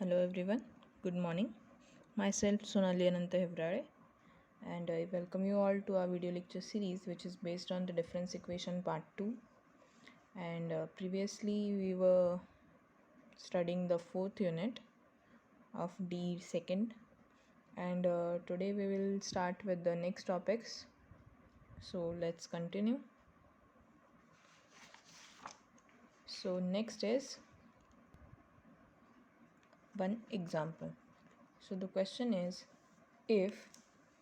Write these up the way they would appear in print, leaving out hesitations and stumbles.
Hello everyone, good morning. Myself SONALI HIVARALE, and I welcome you all to our video lecture series which is based on the difference equation part 2. And previously we were studying the 4th unit of D second, and today we will start with the next topics. So let's continue. So next is one example. So the question is, if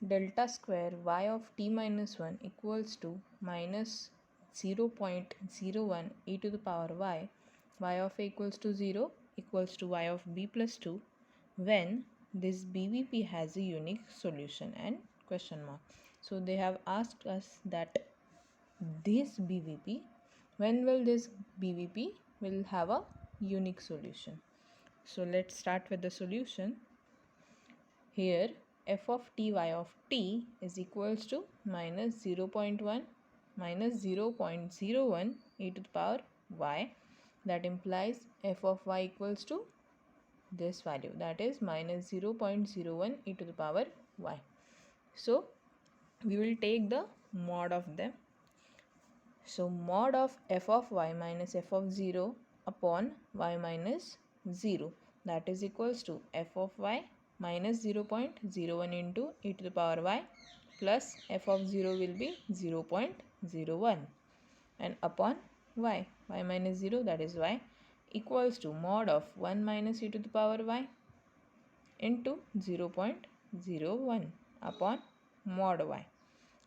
delta square y of t minus 1 equals to minus 0.01 e to the power y of a equals to 0 equals to y of b plus 2, when this BVP has a unique solution and question mark. So they have asked us that this BVP, when will this BVP will have a unique solution. So let's start with the solution. Here f of t y of t is equals to minus 0.1 minus 0.01 e to the power y. That implies f of y equals to this value, that is minus 0.01 e to the power y. So we will take the mod of them. So mod of f of y minus f of 0 upon y minus 0, that is equals to f of y minus 0.01 into e to the power y plus f of 0 will be 0.01, and upon y minus 0, that is y, equals to mod of 1 minus e to the power y into 0.01 upon mod y,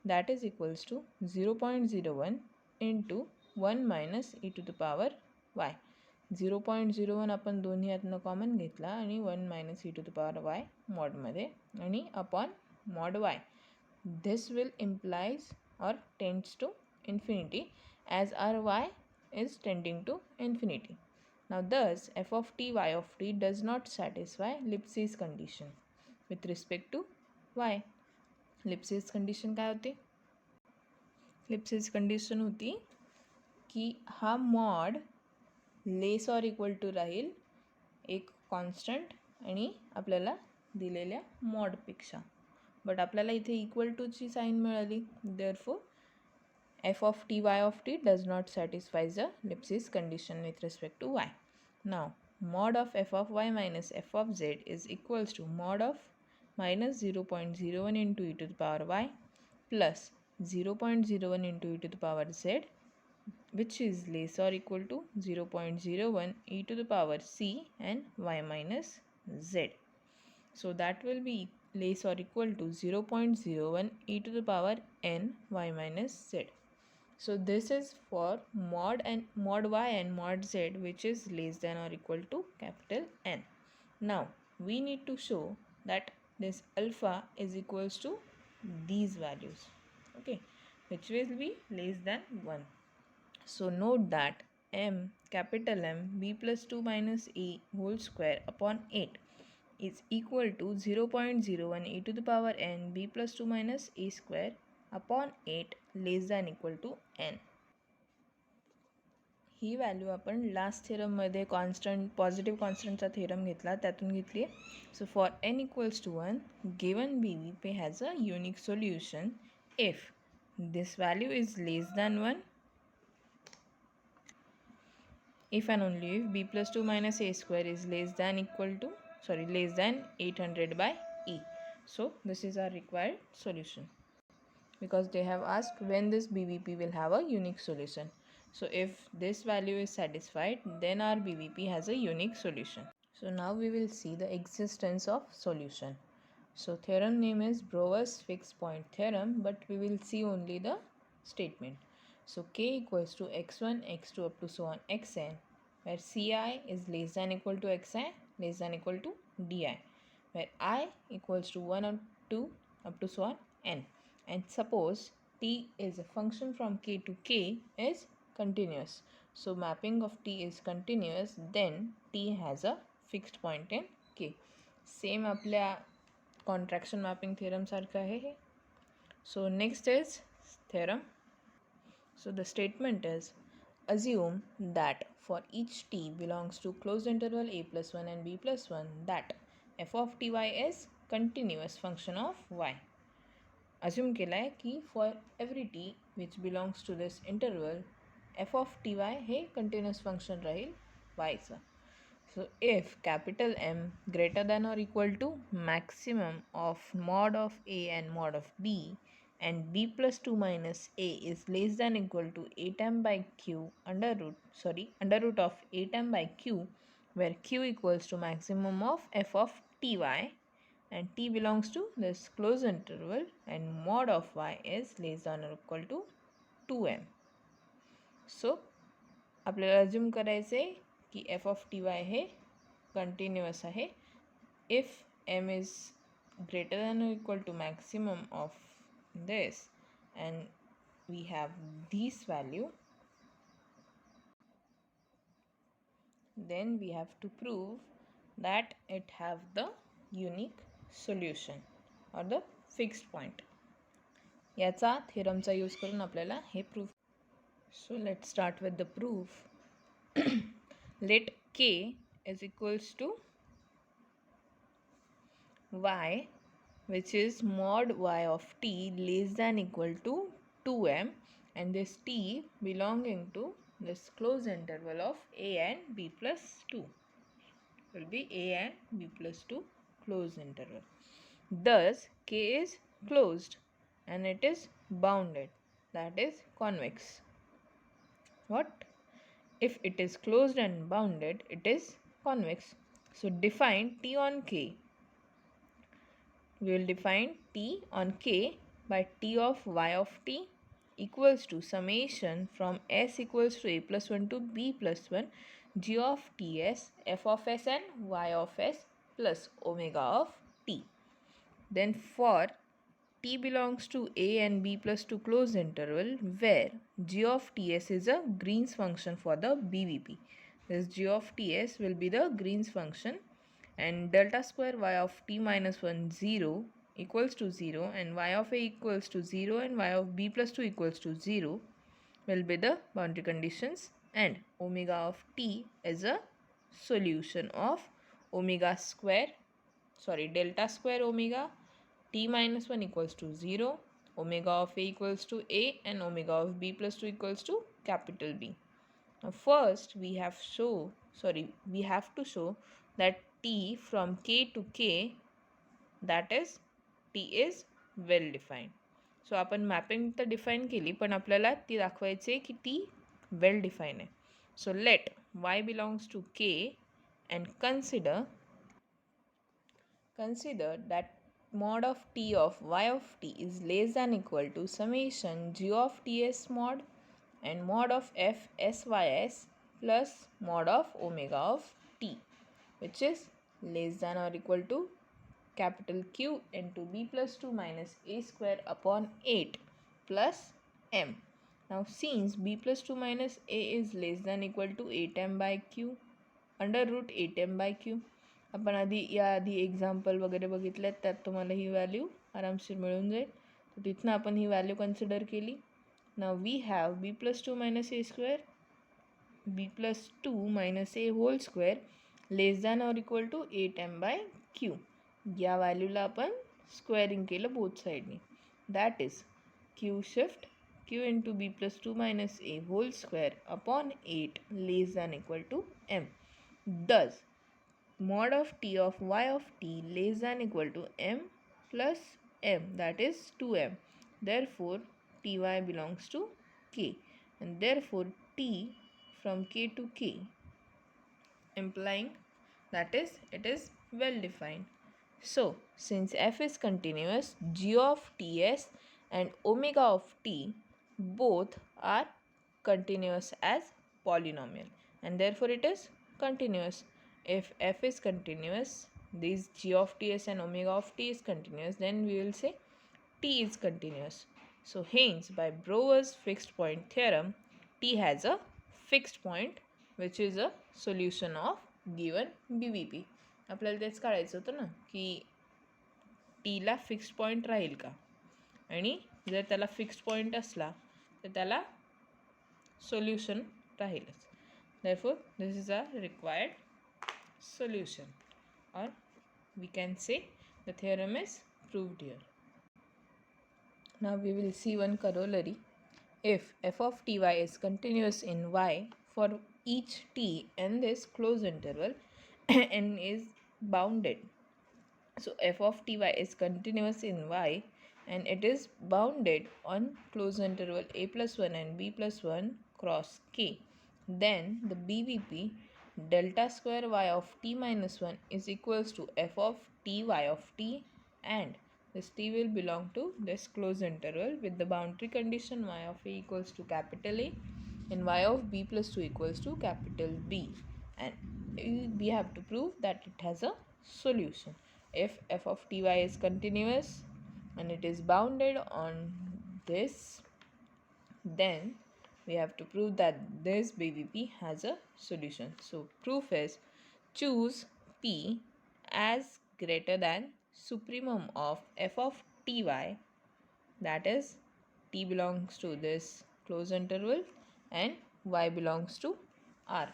that is equals to 0.01 into 1 minus e to the power y. 0.01 आपण दोन्ही यातनं common घेतला आणि 1 minus e to the power y मॉडमध्ये आणि upon mod y. This will implies or tends to infinity as our y is tending to infinity. Now thus f of t y of t does not satisfy Lipschitz condition with respect to y. Lipschitz condition काय होती? Lipschitz condition होती की हा mod less or equal to राहील एक constant आणि आपल्याला दिलेल्या मॉडपेक्षा, बट आपल्याला इथे इक्वल टूची साईन मिळाली. Therefore f of t y of t does not satisfy the Lipschitz condition with respect to y. Now mod of f of y minus f of z is equals to mod of minus 0.01 into e to the power y plus 0.01 into e to the power z, which is less or equal to 0.01 e to the power c and y minus z. So that will be less or equal to 0.01 e to the power n y minus z. So this is for mod y and mod z, which is less than or equal to capital N. Now we need to show that this alpha is equals to these values, okay, which will be less than 1. So note that m, capital M, b plus 2 minus a whole square upon 8 is equal to 0.01 e to the power n b plus 2 minus a square upon 8 less than equal to n. ही value आपण last थेरममध्ये constant positive कॉन्स्टंटचा theorem घेतला, त्यातून घेतली आहे. So for n equals to 1 given BVP has a unique solution if this value is less than 1, if and only if b plus 2 minus a square is less than 800 by e. So this is our required solution, because they have asked when this BVP will have a unique solution. So if this value is satisfied, then our BVP has a unique solution. So now we will see the existence of solution. So theorem name is Brouwer's fixed point theorem, but we will see only the statement. So k equals to x1, x2 up to so on xn, where ci is less than equal to xi less than equal to di, where I equals to 1 or 2 up to so on n. And suppose t is a function from k to k is continuous. So mapping of t is continuous, then t has a fixed point in k. Same आपल्या contraction mapping theorem सारखं आहे हे. So next is theorem. So the statement is, assume that for each t belongs to closed interval a plus 1 and b plus 1 that f of ty is continuous function of y. Assume केला आहे की for every t which belongs to this interval f of ty हे continuous function राहील y चा. So if capital M greater than or equal to maximum of mod of a and mod of b and b plus 2 minus a is less than equal to a time by q under root of a time by q, where q equals to maximum of f of ty and t belongs to this closed interval and mod of y is less than or equal to 2m. So आपल्याला assume करायचे की f of ty हे continuous आहे if m is greater than or equal to maximum of this and we have this value, then we have to prove that it have the unique solution or the fixed point. याचा थेरमचा use करून आपल्याला हे proof. So let's start with the proof. Let k is equals to y, which is mod y of t less than equal to 2m, and this t belonging to this closed interval of a and b plus 2 will be a and b plus 2 closed interval. Thus k is closed and it is bounded, that is convex. What? If it is closed and bounded, it is convex. So define t on k. We will define t on k by t of y of t equals to summation from s equals to a plus 1 to b plus 1 g of ts f of s and y of s plus omega of t. Then for t belongs to a and b plus 2 closed interval where g of ts is a Green's function for the BVP. This g of ts will be the Green's function and delta square y of t minus 1 0 equals to 0 and y of a equals to 0 and y of b plus 2 equals to 0 will be the boundary conditions, and omega of t is a solution of delta square omega t minus 1 equals to 0, omega of a equals to a and omega of b plus 2 equals to capital B. Now first we have to show that t from k to k, that is t is well defined. So आपण mapping तर define केली पण आपल्याला ती दाखवायचे की ती well define आहे. So let y belongs to k and consider that mod of t of y of t is less than equal to summation g of ts mod and mod of f sys plus mod of omega of t, which is less than or equal to capital Q into b plus 2 minus a square upon 8 plus m. Now since b plus 2 minus a is less than equal to 8m by q under root 8m by q, आपण आधी example वगैरे बघितले त्यात तुम्हाला ही value आरामशीर मिळून जाईल. तर तिथनं आपण ही व्हॅल्यू कन्सिडर केली. Now we have b plus 2 minus a square b plus 2 minus a whole square less than or equal to 8m by q. या व्हॅल्यूला आपण स्क्वेअरिंग केलं बोथ साईडनी, that is q shift q into b plus 2 minus a whole square upon 8 less than equal to m. Thus mod of t of y of t less than equal to m plus m, that is 2m. Therefore ty belongs to k and therefore t from k to k, implying that is it is well defined. So since f is continuous, g of ts and omega of t both are continuous as polynomial and therefore it is continuous. If f is continuous, this g of ts and omega of t is continuous, then we will say t is continuous. So hence by Brouwer's fixed point theorem, t has a fixed point which is a solution of given BVP. आपल्याला तेच काढायचं होतं ना की टीला fixed point राहील का, आणि जर त्याला फिक्स्ड पॉईंट असला तर त्याला solution राहीलच. Therefore, this is our required solution, or we can say the theorem is proved here. Now we will see one corollary. If f of ty is continuous in y for each t in this closed interval and is bounded. So f of ty is continuous in y and it is bounded on closed interval a plus 1 and b plus 1 cross k. Then the BVP delta square y of t minus 1 is equals to f of t y of t, and this t will belong to this closed interval with the boundary condition y of a equals to capital A and y of b plus 2 equals to capital B, and we have to prove that it has a solution. If f of ty is continuous and it is bounded on this, then we have to prove that this BVP has a solution. So proof is, choose P as greater than supremum of f of ty, that is t belongs to this closed interval and y belongs to R.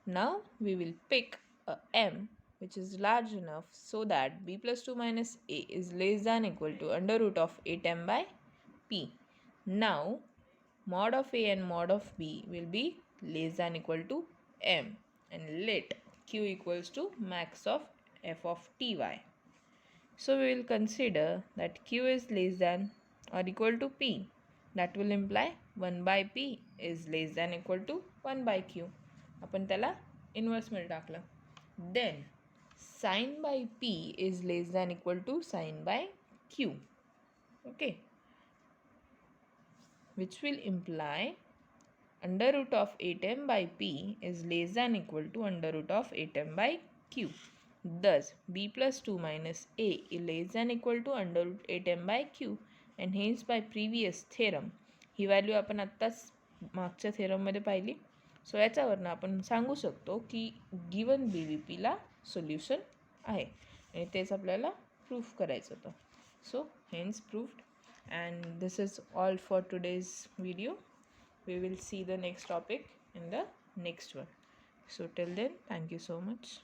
Now we will pick a m which is large enough so that b plus 2 minus a is less than equal to under root of 8m by p. Now mod of a and mod of b will be less than equal to m, and let q equals to max of f of ty. So we will consider that q is less than or equal to p. That will imply 1 by p is less than equal to 1 by q. आपण त्याला inverse मध्ये टाकलं. Then sin by p is less than equal to sin by q. Okay. Which will imply under root of 8m by p is less than equal to under root of 8m by q. Thus, b plus 2 minus a is less than equal to under root 8m by q, and hence by previous theorem he value आपण आत्ताच मागच्या थेरममध्ये पाहिली. सो याच्यावरनं आपण सांगू शकतो की given B V पीला solution आहे आणि तेच आपल्याला प्रूफ करायचं होतं. So hence proved. And this is all for today's video. We will see the next topic in the next one. So till then, thank you so much.